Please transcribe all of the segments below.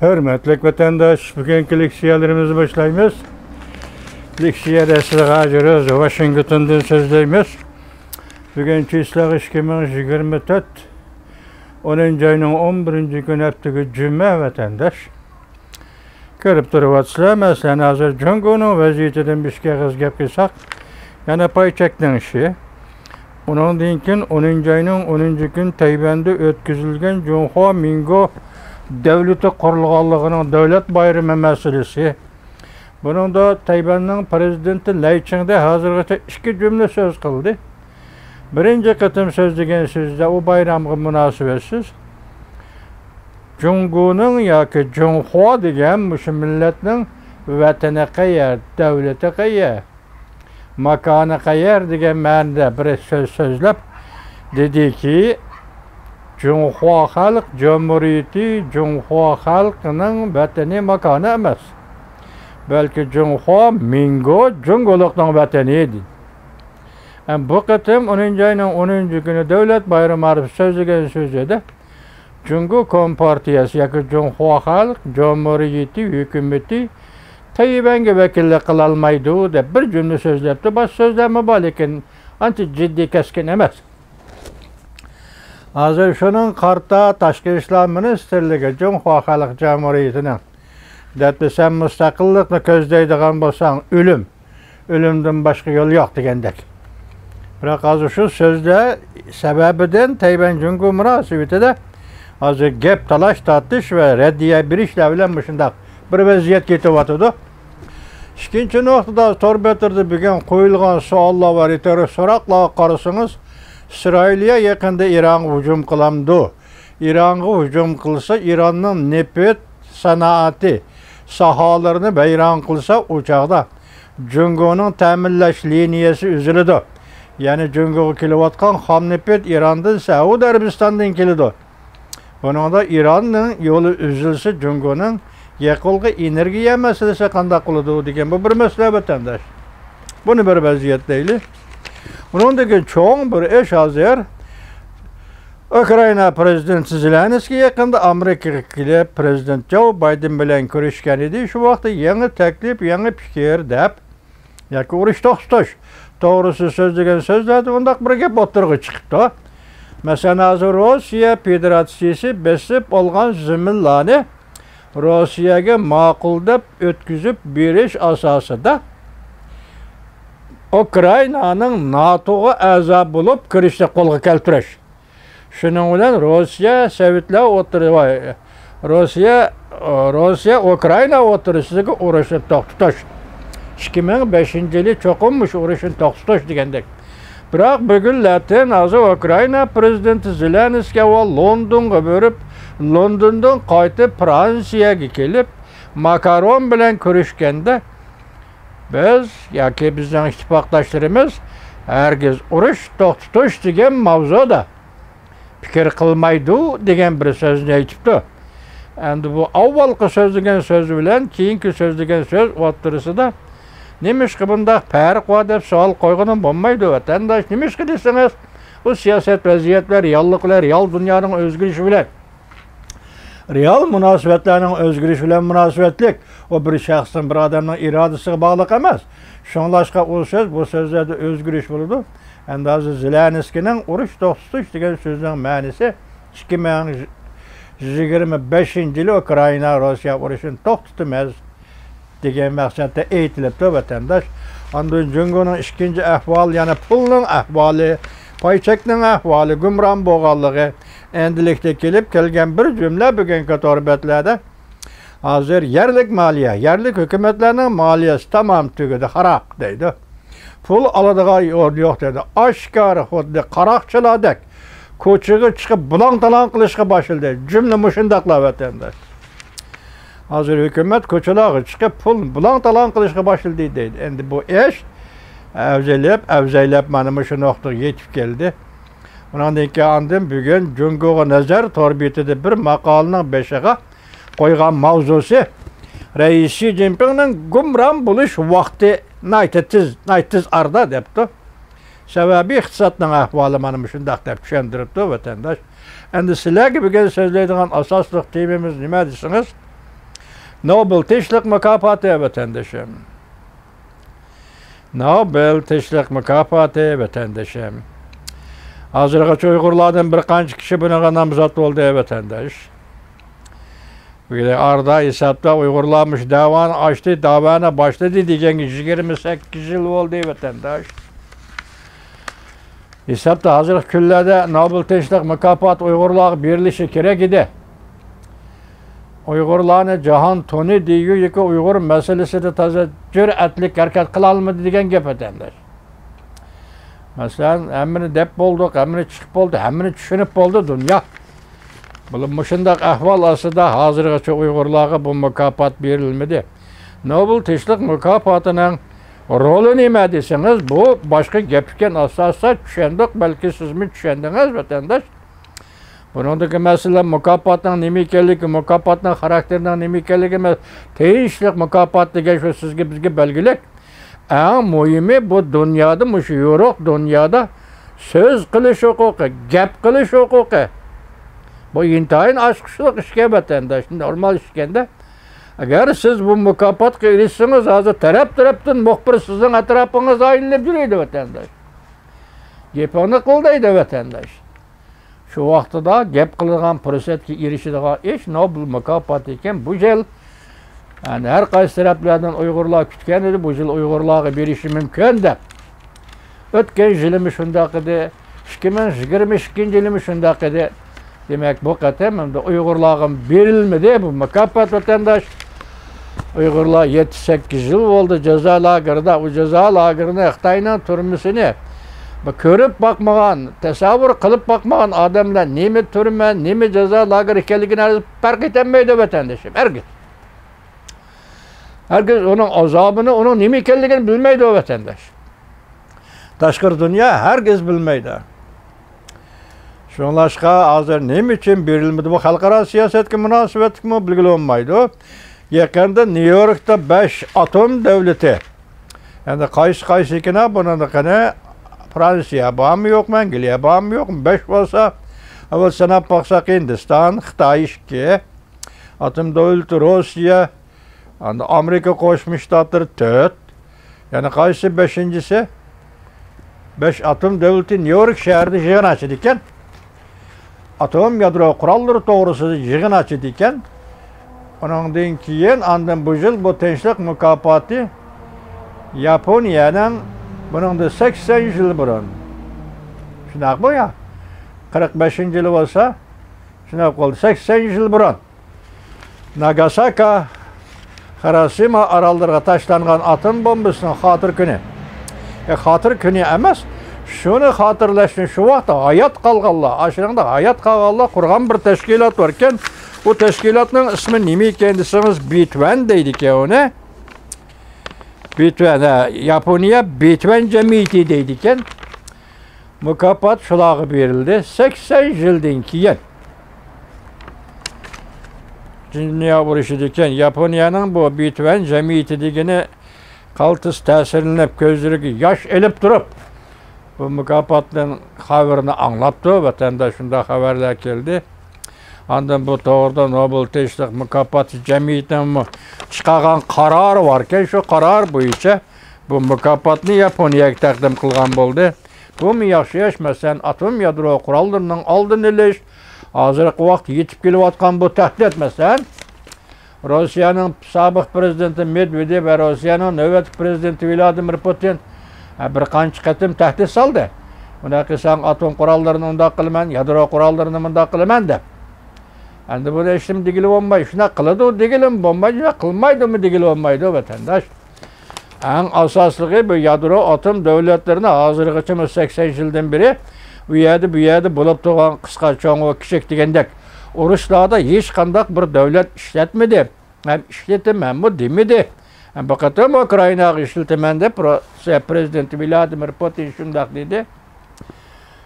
Hürmetli vatandaş, bugünkü leksiyalarımızı başlayımız. Leksiyada sizga jürüz, Washington'dan sözleyimiz. Bugünkü İslah 2024, 10. ayının 11. gün hepteki cümme vatandaş. Görüp duruvatsılar, mesela hazır Cungo'nun vaziyetinden bir şey gap kıysak, yana pay çekten işi. Onun dinkin 10. ayının 10. gün Tayvan'da ötküzülgen Junhua Mingo devleti kurulğanlığının devlet bayramı meselesi. Bunun da Tayvan'ın prezidenti Lai Ching-de hazırgacha iki cümle söz kıldı. Birinci kıtım söz degen sözde o bayramga münasebetsiz. Jungo'nun yoki Junhua degen muşu milletning vatani qayer, devleti qayer, makanı qayer degen ma'noda bir söz sözlep dedi ki Junhua Halk Cumhuriyeti Junhua halkının vatani makanı emas. Belki Junhua Mingo Jungolukning vatani edi. Bu kıtım 10. ayının 10. günü devlet bayramı arif sözlegen sözde Jungo Kompartiyası yoki Junhua Halk Cumhuriyeti hükümeti Tayvan'ga vakillik kılalmaydı deb bir cümle sözlepti. Baş sözlemi bor, lekin ancha ciddi keskin emas. Hazır şunun karta Tashqi ishlar ministerligi Junhua Halk Cumhuriyetining debdi sen mustaqillikni ko'zlaydigan bo'lsang o'limdan boshqa yo'l yo'q degandek. Biroq hozir shu so'zda sababidan Tayvan Jungo munosabatida hozir gap talash tortish va raddiya berishlar bilan shunday bir vaziyat ketyapti. Ikkinchi nuqtada Torbetirda bugun qo'yilgan savollar va retorik so'roqlarga qarasangiz, İsrail'e yakında İran hücum kılamdı. İran'a hücum kılsa İran'ın nefret sanatı sahalarını beyran kılsa uçakta Jungo'nun teminleş liniyesi üzülüdü. Yani Jungo'ya kilovatkan ham nefret İran'dan Saudi Arabistan'dan kilidi. Bunun da İran'ın yolu üzülse Jungo'nun yakılgı enerjiye meselesi kanda kılıdı degen bu bir mesele vatandaş. Bunu bir vaziyet değil. Bunundaki çoğun bir eş hazır Ukrayna prezidenti Zelenskiy yakında Amerika prezident Joe Biden bilen görüşken idi. Şu vakti yeni teklif, yeni fikir dep yoki urush to'xtatish to'g'risi so'zlagan so'zlarda undaq bir gap o'tirg'i chiqibdi. Masalan, hozir Rossiya Federatsiyasi besib olgan ziminlarni Rossiyaga ma'qul deb o'tkazib berish asosida Ukrayna'nın NATO'ga a'zo bo'lib kirishni qo'lga keltirish. Shuning bilan Rossiya Ukrayna o'tirishidagi urushni to'xtatish. 2005-yili cho'qinmish urushni to'xtatish degandek. Biroq bugunlardan hozir Ukrayna prezidenti Zelenskiy va Londonga borib, Londondan qaytib Fransiyaga kelib, Macron bilan ko'rishganda biz yoki bizning ittifoqdoshlarimiz hargiz urush to'xtatish degan mavzuda fikr qilmaydi degan bir so'zni aytibdi. Endi bu avvalgi so'zlagan so'z bilan keyingi so'zlagan so'z o'rtasida nimishqa bundaq farq bor deb savol qo'yganim bo'lmaydi vatandosh. Nimishqa desangiz, bu siyosat vaziyatlar, realliklar, real dunyoning o'zgarishi bilan real munosabatlarning o'zgarishi bilan munosabatlik o bir shaxsning, bir odamning irodasiga bog'liq emas. Shunlashqa o so'z, bu so'zlarda o'zgarish bo'ladi. Endi hozir Zelenskiyning urush to'xtatish degan so'zning ma'nosi 2025-yili Ukrayna Rossiya urushini to'xtatamiz degan maqsadda aytilibdi vatandosh. Ondan Jungo'ning ikkinchi ahvoli, yana pulning ahvoli, paychakning ahvoli, gumron bo'lganligi endilikda kelib kelgan bir jumla bugungi torbatlarda hozir yerlik moliya, yerlik hukumatlarning moliyasi tamom tugadi, xarob deydi. Pul oladigan yo'l yo'q dedi. Oshkor xuddi qaroqchilardek ko'chaga chiqib bulang-talang qilishga boshladi. Jumla mushundaqlar vatandosh. Hozir hukumat ko'chalarga chiqib pul bulang-talang qilishga boshladi deydi. Endi bu ish avzaylab mana shu nuqtaga yetib keldi. Bundan keyin bugun Jungo'ga nazar torbetida bir maqolaning beshiga qo'ygan mavzusi Reis Xi Jinpingning gumron bo'lish vaqti naytiz arda debdi. Sababi iqtisodning ahvoli mana shundaq deb tushuntiribdi vatandosh. Endi sizlarga bugun so'zlaydigan asosli temamiz nima desangiz, Nobel tinchlik mukofoti vatandoshim. Nobel tinchlik mukofoti vatandoshim. Hozirgacha Uyg'urlardan bir qancha kishi bunaqa nomzod bo'ldi vatandosh. Böyle arada hesapta Uyg'urlarmış davani açtı, davana başladı diyeceğin 28 yıl oldu vatandaş. Hesapta hazır küllerde Nobel tinchlik mukofoti Uyg'urlar birleşi kerak edi. Uyg'urlarni jahon toni deyiyor ki Uyg'ur meselesinde taze cüretlik hareket kılalmadı degan gap vatandaş. Mesela hemmini dep bulduk, hemmini çıkıp oldu, hemmini düşünüp oldu dünya. Bu şundaq ahval aslında hazırgacha Uyg'urlarga bu mukofot berilmedi. Nobel tinchlik mukofotining roli nima desangiz, bu boshqa gap ekan, asosan tushundik, balki sizmi tushundingiz vatandosh. Buningdagi masala mukofotning nima ekanligi, mukofotning xarakterining nima ekanligi, tinchlik mukofoti degan shu sizga bizga belgilik. Eng muhimi bu dunyoda, mushu yo'q dunyoda so'z qilish huquqi, gap qilish huquqi. Bu intayin aşkışlık işke vatandaş. Normal işkende. Eğer siz bu mukofotga erişsiniz, hazır taraftan muhbir sizin etrafınızda ayınlap yürüydü vatandaş. Gepini kıldaydı vatandaş. Şu vaqtida gap qilgan fursatga erişidigan ish Nobel mukofoti ekan. Bu yil yani her qaysi taraflardan Uyg'urlar kutgan edi, bu yil Uyg'urlarga berishi mumkin deb. O'tgan yilimi shundaq edi, 2022 yilimi shundaq edi. Demek bu qatam Uyg'urlarga berilmedi bu mukofot vatandaş. Uyg'urlar 7-8 yıl oldu ceza lagerida. O ceza lagerini Xitoyning turmusini ko'rib bakmagan, tasavvur qilib bakmagan odamlar nima turma, nima ceza lageri ekanligini farq etmaydi vatandaşım. Herkes onun azabını, onun nima ekanligini bilmaydi o vatandaş. Tashqi dünya herkes bilmaydi. Şunlaşqa hazır nima için berilmedi bu xalqaro siyosatga munosabatmi bilgili olmaydi. Yaqinda New Yorkda 5 atom davlati. Yani qaysi ekana bunun qana Fransiya bormi yo'qmi, Angliya bormi yo'qmi? 5 bo'lsa, avval sanab baqsak Hindiston, Xitoy 2, atom davlati Rossiya, Amerika Qo'shma Shtatlari 4. Yani qaysi 5-incisi? 5 atom davlati New York shahrida yig'in ochdi ekan. Atom yadro qurolları to'g'risida yig'in ochdi ekan. Ondan keyin andan bu yil bu tinchlik mukofoti Yaponiyaning buningda 80 yil burun. Shunaq bu ya. 45-yili bo'lsa, shunaq qoldi 80 yil burun. Nagasaki, Hiroshima orollarga tashlangan atom bombasining xotir kuni. Xotir kuni emas, shuni xotirlashni shu vaqtda hayot qolganlar, ashiringda hayot qolganlar qurgan bir tashkilot bor ekan. Bu tashkilotning ismi nima ekan desangiz, Bitwan deydi ekan uni. Bitwan, Yaponiya Bitwan jamiyati deydi ekan. Mukofot shularga berildi 80 yildan keyin. Dünya urushi ekan Yaponiyaning bu Bitwan jamiyati degani qaltis ta'sirlanib ko'zlariga yosh elib turib bu mukofotning xabarini anglabdi, vatandaş shunda xabarlar keldi. Ondan bu to'g'rida Nobel tinchlik mukofoti jamiyatining chiqargan qarori bor ekan, shu qaror bo'yicha bu mukofotni Yaponiyaga taqdim qilgan bo'ldi. Bu mu yaxshi masalan atom yadro qurollarining oldini olish, hozirgi vaqt yetib kelayotgan bu tahdid masalan Rossiyaning sobiq prezidenti Medvedev va Rossiyaning navbatchi prezidenti Vladimir Putin bir qancha qatim tahdid soldi. Bunaqa qilsang atom qurollarini undaq qilaman, yadro qurollarini bundaq qilaman deb. Endi bu ishim degili bo'lmaydi, shuna qiladi, degilim bo'lmaydi, qilmaydimi degili bo'lmaydi vatandash. Eng asosligi bu yadro atom davlatlarini hozirgacha 80 yildan beri bu yerda bo'lib turgan qisqa cho'ng va kichik degandek urushlarda hech qanday bir davlat ishlatmadi. Ham ishlatim, ham bu demidi. Ham faqat Ukrainaga ishlataman deb Rossiya prezidenti Vladimir Putin shunday dedi.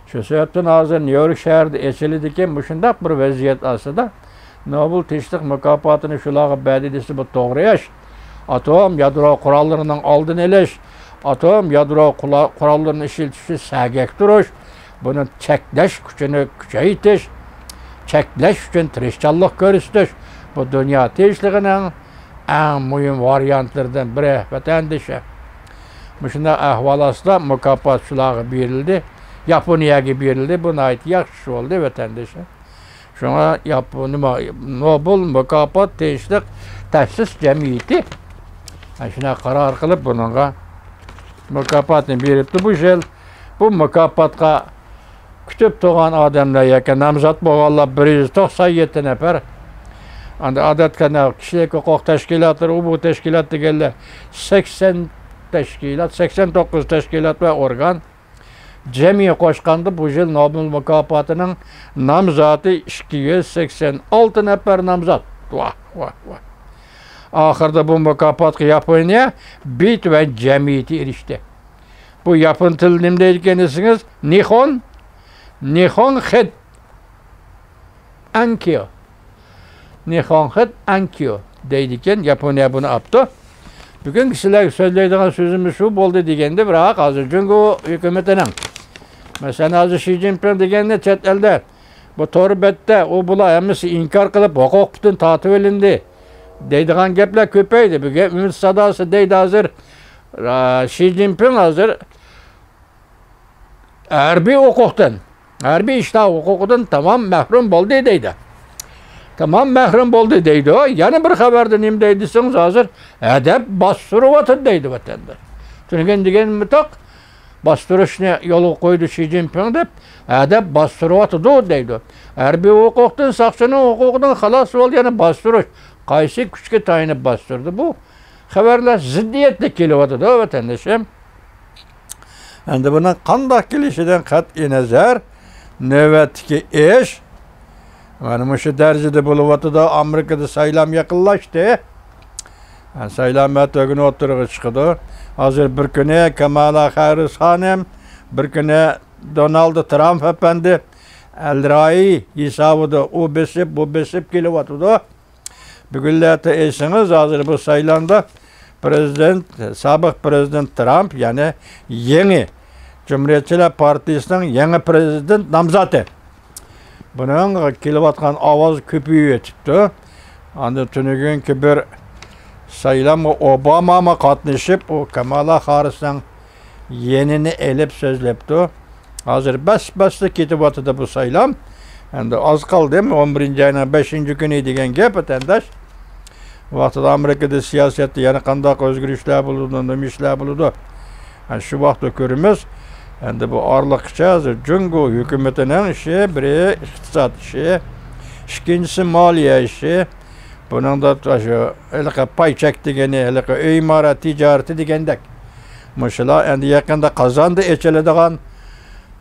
Şu sebepten hozir New York shahrida echildi ekan, bu shunday bir vaziyat aslida Nobel tinchlik mukofotini shularga berdi desa bu to'g'ri ish. Atom yadro qurollarining oldini olish, atom yadro qurollarini ishlatishni sagak turish, buni cheklash kuchini kuchaytirish, cheklash uchun tirishchanlik ko'rsatish bu dunyo tinchligining en mühim varyantlardan biri vatandaşa. Şunda ahval asla mükafatçılığı verildi. Yaponiyaga berildi. Buna ait yaxşı oldu vatandaşa. Şuna Nobel mükafat tinchlik ta'sis jamiyati shuna qaror qilib bunga mükafotni beribdi. Bu yil bu mükafatga kutib turgan odamlar yoki nomzod bo'lganlar 197 nafar. Anda odatda kishilik huquq tashkilotlari bu tashkilot deganlar 80 tashkilot, 89 tashkilot va organ cemiye qo'shganda bu yil Nobel mükafotining nomzodi 286 nafar nomzod. Vah, vah, vah. Ahirda bu mükafotga Yaponiya bit ve cemiyeti erişti. Bu Yapon tilini nima deydiganisiniz? Nihon Ankyo. Nihon Ankyo deydigan Yaponiya bunu yaptı. Bugün kişiler söyleydiğin sözümüz şu oldu degende bırak hazır. Çünkü o hükümetinin. Mesela hazır Xi Jinping degende chet elde. Bu torbette o bula emisi inkar kılıp hukuk bütün tatip elindi. Deydiğin gepler köpeydi. Bu ümit sadası deydi hazır. Xi Jinping hazır. Harbi hukuktan. Harbi iştah hukukudan tamam mahrum oldu deydi. Tamam mahrum oldu deydi o. Yani bir haberde neyim deydisiniz hazır. Edep bastırıvatı deydi vatandaş. Çünkü degen mütak bastırışına yolu koydu Xi Jinping dep. Edep bastırıvatı deydi. Harbi hukuktan sakçının hukukundan halas oldu yani bastırış. Qaysi küçük tayinip bastırdı bu. Haberler ziddiyetle kelivatı da vatandaşım. Endi bunun qanday kelişinden qat'i nazar navbatdagi ish mana shu darajada bo'lyapti da Amerikada saylam yaqinlashdi. Saylam matogini o'tirg'i chiqdi. Hozir bir kuni Kamala Harris xonim, bir kuni Donald Trump efendi Elrai hisobida u besib bu besib kelyapti. Bugunlarda esiniz hozir bu saylamda sobiq prezident Trump yani yeni Cumhuriyetçiler Partisi'nin yeni prezident namzati. Bunun kelyaptgan ovoz ko'payib ketibdi. Anda tunugunki bir saylam Obama qatnashib, o Kamala Harris'ning yenini elib so'zlabdi. Hozir bas-basda ketyapti bu saylam. Endi oz qoldi, 11 ayning 5-kuni degan gap vatandaş. Vaqtida Amerikada siyosatda yana qanday o'zgarishlar bo'ldi, nima ishlar bo'ldi. Shu vaqtda ko'ramiz. Endi bu orliqcha Jungo hukumatining ishi, biri iqtisod ishi, ikkinchisi moliya ishi. Buningda shu ilqa paychak degani, ilqa uy imorat tijarati degandek. Mushular endi yaqinda Qozonda echiladigan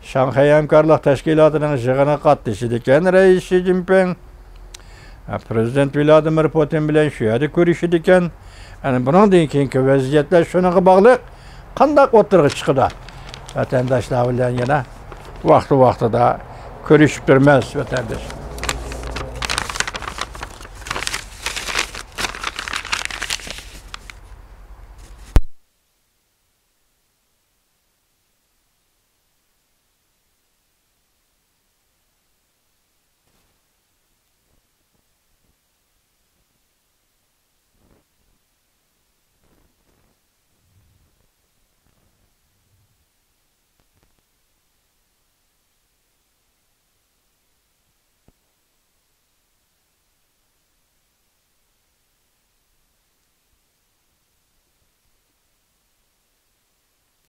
Shanxay hamkorlik tashkilotining yig'ini qatnashdi ekan rais Xi Jinping. Prezident Vladimir Putin bilan shu yerda ko'rishdi ekan. Yani bundan keyingi vaziyatlar shunga bog'liq qanday o'tirg'i chiqdi. Vatandaşlar bilan yana vaqti-vaqtida ko'rishib turmiz vatandaş.